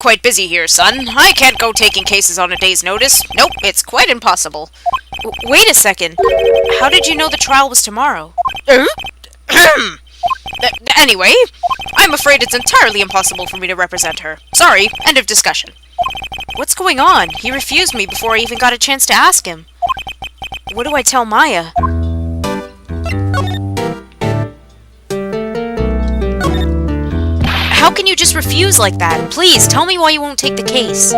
Quite busy here, son. I can't go taking cases on a day's notice. Nope, it's quite impossible. Wait a second. How did you know the trial was tomorrow? Anyway, I'm afraid it's entirely impossible for me to represent her. Sorry, end of discussion. What's going on? He refused me before I even got a chance to ask him. What do I tell Maya? How can you just refuse like that? Please, tell me why you won't take the case.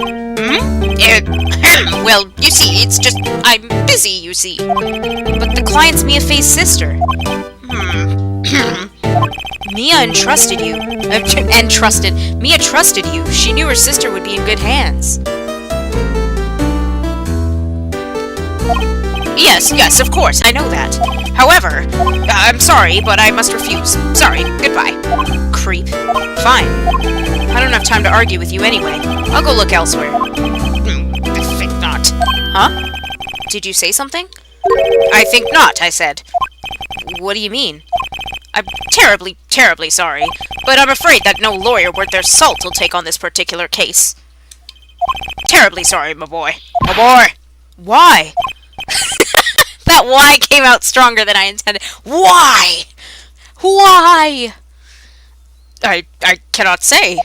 Well, you see, it's just, I'm busy, you see. But the client's Mia Fey's sister. Mia entrusted you. Mia trusted you. She knew her sister would be in good hands. Yes, of course, I know that. However, I'm sorry, but I must refuse. Sorry, goodbye. Creep. Fine. I don't have time to argue with you anyway. I'll go look elsewhere. I think not. Huh? Did you say something? I think not, I said. What do you mean? I'm terribly, terribly sorry, but I'm afraid that no lawyer worth their salt will take on this particular case. Terribly sorry, my boy. My boy! Why? That why came out stronger than I intended. Why? Why? I cannot say.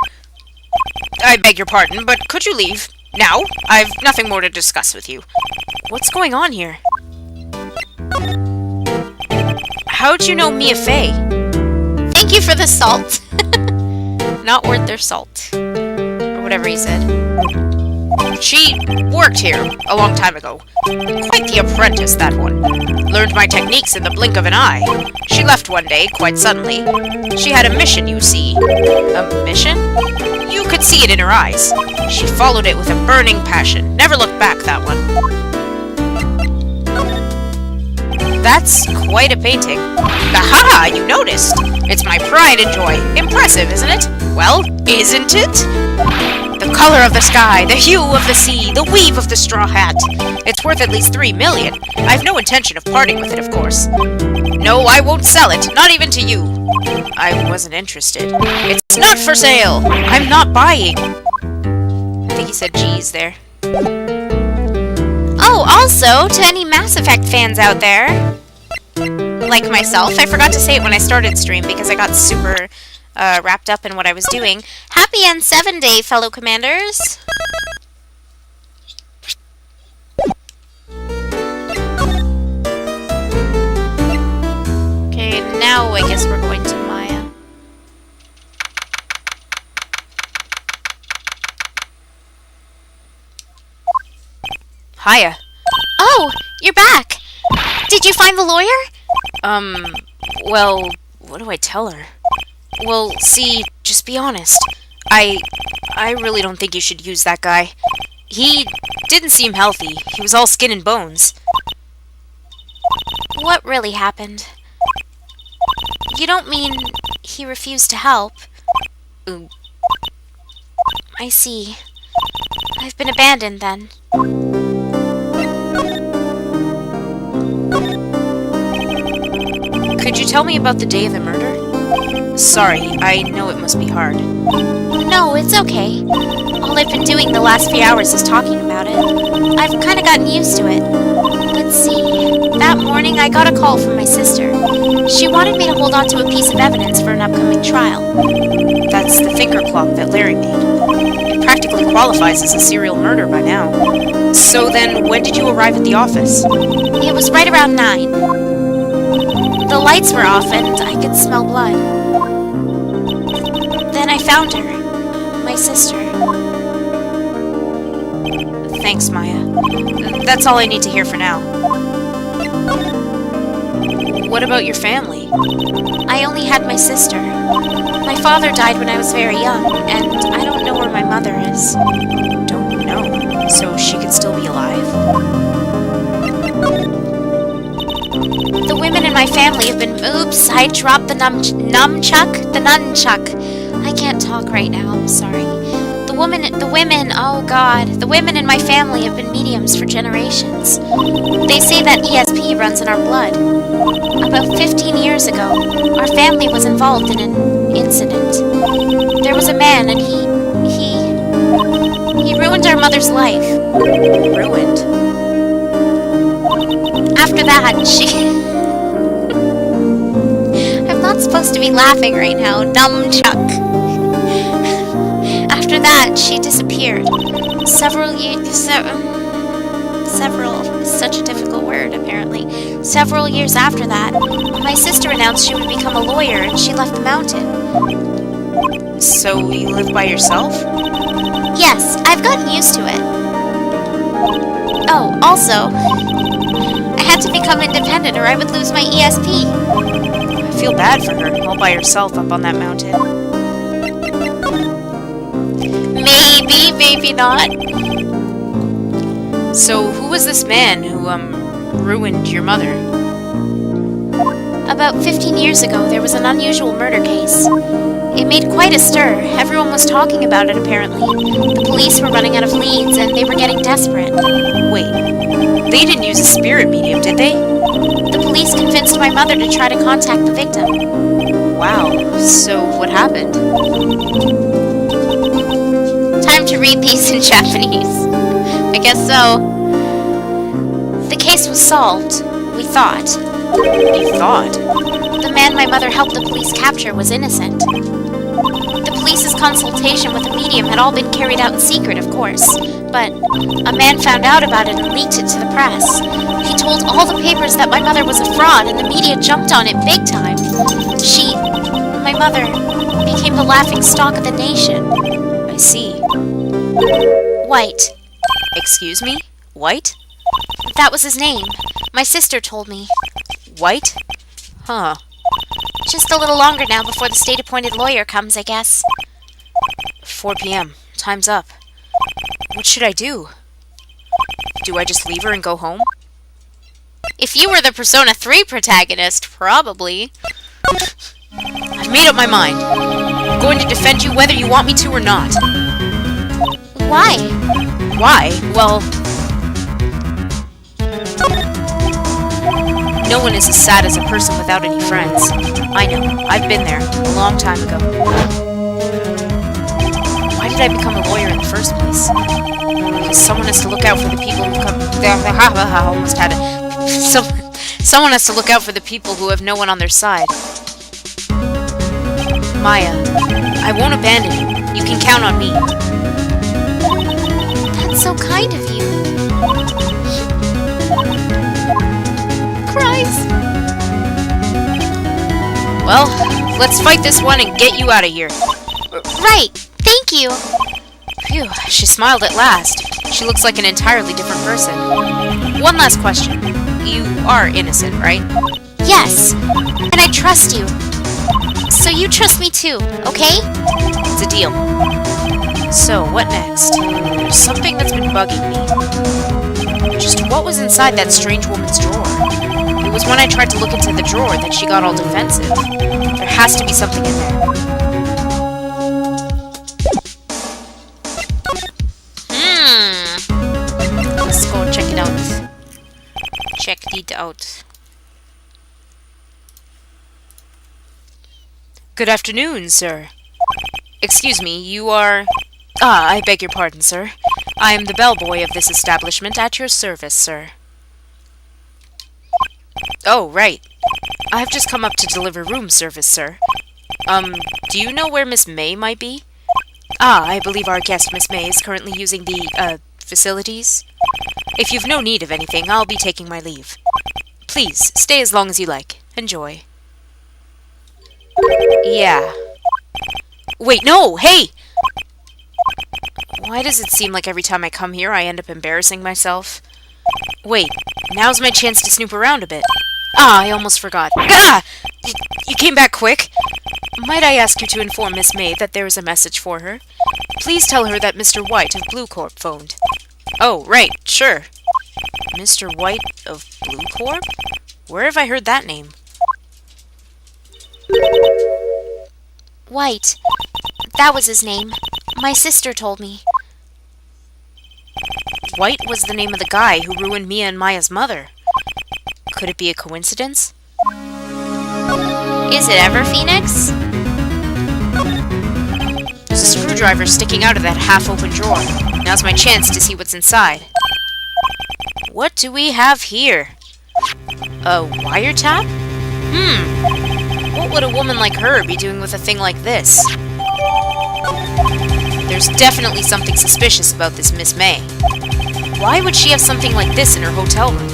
I beg your pardon, but could you leave? Now? I've nothing more to discuss with you. What's going on here? How'd you know Mia Fey? Thank you for the salt. Not worth their salt. Or whatever he said. She worked here a long time ago. Quite the apprentice, that one. Learned my techniques in the blink of an eye. She left one day, quite suddenly. She had a mission, you see. A mission? You could see it in her eyes. She followed it with a burning passion. Never looked back, that one. That's quite a painting. Aha! You noticed! It's my pride and joy. Impressive, isn't it? Well, isn't it? The color of the sky, the hue of the sea, the weave of the straw hat. It's worth at least 3 million. I've no intention of parting with it, of course. No, I won't sell it, not even to you. I wasn't interested. It's not for sale. I'm not buying. I think he said geez there. Oh, also, to any Mass Effect fans out there, like myself, I forgot to say it when I started stream because I got super wrapped up in what I was doing. Happy N7 Day, fellow commanders! Okay, now I guess we're going to Maya. Hiya. Oh, you're back! Did you find the lawyer? Well, what do I tell her? Well, see, just be honest. I really don't think you should use that guy. He didn't seem healthy. He was all skin and bones. What really happened? You don't mean he refused to help? I see. I've been abandoned then. Could you tell me about the day of the murder? Sorry, I know it must be hard. No, it's okay. All I've been doing the last few hours is talking about it. I've kind of gotten used to it. Let's see. That morning, I got a call from my sister. She wanted me to hold on to a piece of evidence for an upcoming trial. That's the finger clock that Larry made. It practically qualifies as a serial murder by now. So then, when did you arrive at the office? It was right around 9. The lights were off and I could smell blood. Then I found her. My sister. Thanks, Maya. That's all I need to hear for now. What about your family? I only had my sister. My father died when I was very young, and I don't know where my mother is. Don't know? So she could still be alive? The women in my family have been... Oops, I dropped the nunchuck? The nunchuck. I can't talk right now, I'm sorry. The women, oh god, the women in my family have been mediums for generations. They say that ESP runs in our blood. About 15 years ago, our family was involved in an incident. There was a man and he mother's life. Ruined? After that, she... I'm not supposed to be laughing right now, Numchuck. After that, she disappeared. Such a difficult word, apparently. Several years after that, my sister announced she would become a lawyer and she left the mountain. So you live by yourself? Yes, I've gotten used to it. Oh, also, I had to become independent or I would lose my ESP. I feel bad for her, all by herself up on that mountain. Maybe, maybe not. So, who was this man who, ruined your mother? About 15 years ago, there was an unusual murder case. It made quite a stir. Everyone was talking about it, apparently. The police were running out of leads, and they were getting desperate. Wait, they didn't use a spirit medium, did they? The police convinced my mother to try to contact the victim. Wow, so what happened? Time to read these in Japanese. I guess so. The case was solved, we thought. You thought? The man my mother helped the police capture was innocent. The police's consultation with the medium had all been carried out in secret, of course, but a man found out about it and leaked it to the press. He told all the papers that my mother was a fraud, and the media jumped on it big time. My mother, became the laughing stock of the nation. I see. White. Excuse me? White? That was his name. My sister told me. White? Huh. Just a little longer now before the state-appointed lawyer comes, I guess. 4 p.m. Time's up. What should I do? Do I just leave her and go home? If you were the Persona 3 protagonist, probably. I've made up my mind. I'm going to defend you whether you want me to or not. Why? Why? Well... no one is as sad as a person without any friends. I know. I've been there. A long time ago. Why did I become a lawyer in the first place? Because someone has to look out for the people who come... I almost had it. Someone has to look out for the people who have no one on their side. Maya, I won't abandon you. You can count on me. That's so kind of you. Cries. Well, let's fight this one and get you out of here. Right. Thank you. Phew, she smiled at last. She looks like an entirely different person. One last question. You are innocent, right? Yes. And I trust you. So you trust me too, okay? It's a deal. So, what next? There's something that's been bugging me. Just what was inside that strange woman's drawer? It was when I tried to look into the drawer that she got all defensive. There has to be something in there. Let's go check it out. Check it out. Good afternoon, sir. Excuse me, you are... Ah, I beg your pardon, sir. I am the bellboy of this establishment at your service, sir. Oh, right. I've just come up to deliver room service, sir. Do you know where Miss May might be? Ah, I believe our guest, Miss May, is currently using the, facilities. If you've no need of anything, I'll be taking my leave. Please, stay as long as you like. Enjoy. Yeah. Wait, no! Hey! Why does it seem like every time I come here, I end up embarrassing myself? Wait, now's my chance to snoop around a bit. Ah, I almost forgot. Ah! You came back quick? Might I ask you to inform Miss May that there is a message for her? Please tell her that Mr. White of Blue Corp phoned. Oh, right, sure. Mr. White of Blue Corp? Where have I heard that name? White. That was his name. My sister told me. White was the name of the guy who ruined Mia and Maya's mother. Could it be a coincidence? Is it ever, Phoenix? There's a a screwdriver sticking out of that half-open drawer. Now's my chance to see what's inside. What do we have here? A wiretap? What would a woman like her be doing with a thing like this? There's definitely something suspicious about this Miss May. Why would she have something like this in her hotel room?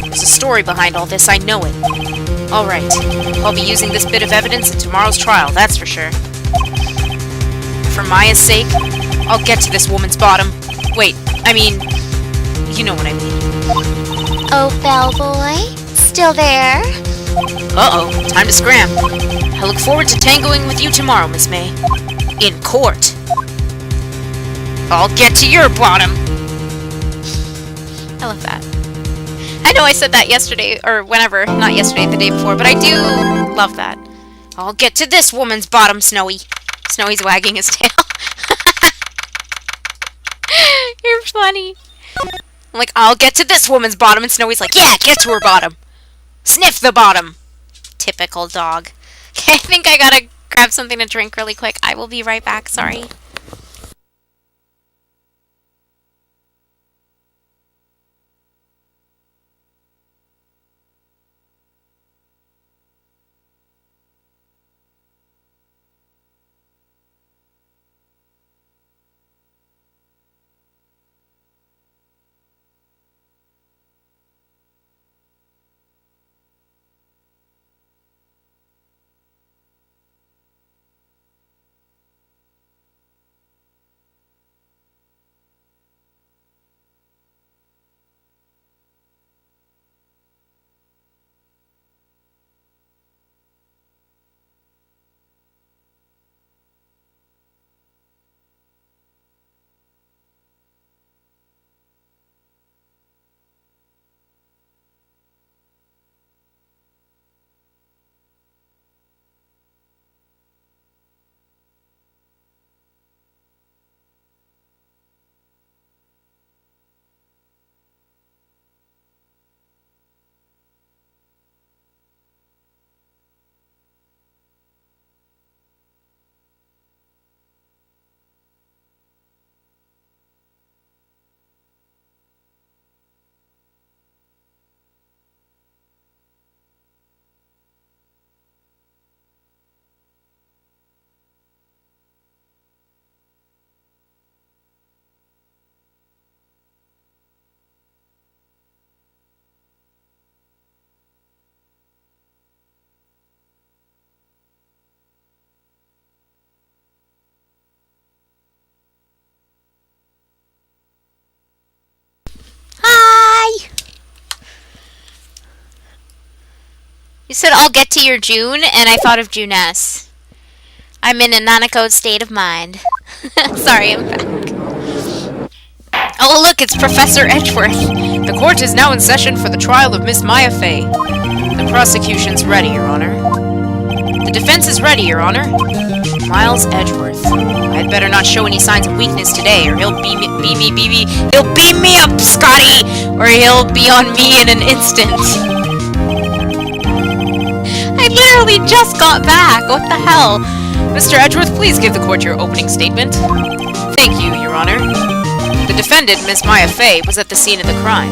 There's a story behind all this, I know it. Alright, I'll be using this bit of evidence in tomorrow's trial, that's for sure. For Maya's sake, I'll get to this woman's bottom. Wait, I mean, you know what I mean. Oh, bellboy? Still there? Uh-oh, time to scram. I look forward to tangoing with you tomorrow, Miss May. In court. I'll get to your bottom. I love that. I know I said that yesterday, or whenever. Not yesterday, the day before, but I do love that. I'll get to this woman's bottom, Snowy. Snowy's wagging his tail. You're funny. I'm like, I'll get to this woman's bottom, and Snowy's like, yeah, get to her bottom. Sniff the bottom. Typical dog. Okay, I think I gotta grab something to drink really quick. I will be right back, sorry. You said I'll get to your June, and I thought of Juness. I'm in a Nanako state of mind. Sorry, I'm back. Oh, look, it's Professor Edgeworth. The court is now in session for the trial of Miss Maya Fey. The prosecution's ready, Your Honor. The defense is ready, Your Honor. Miles Edgeworth. I'd better not show any signs of weakness today, or he'll beam me up, Scotty! Or he'll be on me in an instant. I literally just got back. What the hell? Mr. Edgeworth, please give the court your opening statement. Thank you, Your Honor. The defendant, Miss Maya Fey, was at the scene of the crime.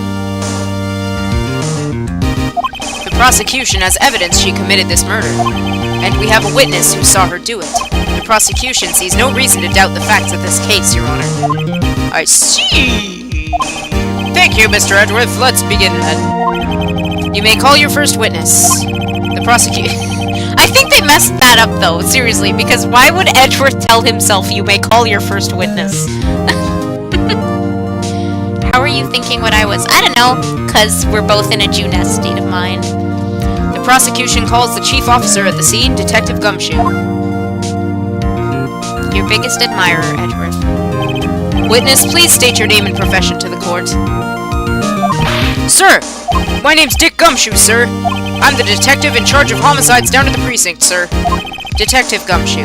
The prosecution has evidence she committed this murder, and we have a witness who saw her do it. The prosecution sees no reason to doubt the facts of this case, Your Honor. I see. Thank you, Mr. Edgeworth. Let's begin then. You may call your first witness. The prosecution... I think they messed that up, though, seriously, because why would Edgeworth tell himself, you may call your first witness? How are you thinking what I was? I don't know, because we're both in a Juness state of mind. The prosecution calls the chief officer at the scene, Detective Gumshoe. Your biggest admirer, Edgeworth. Witness, please state your name and profession to the court. Sir! My name's Dick Gumshoe, sir. I'm the detective in charge of homicides down at the precinct, sir. Detective Gumshoe.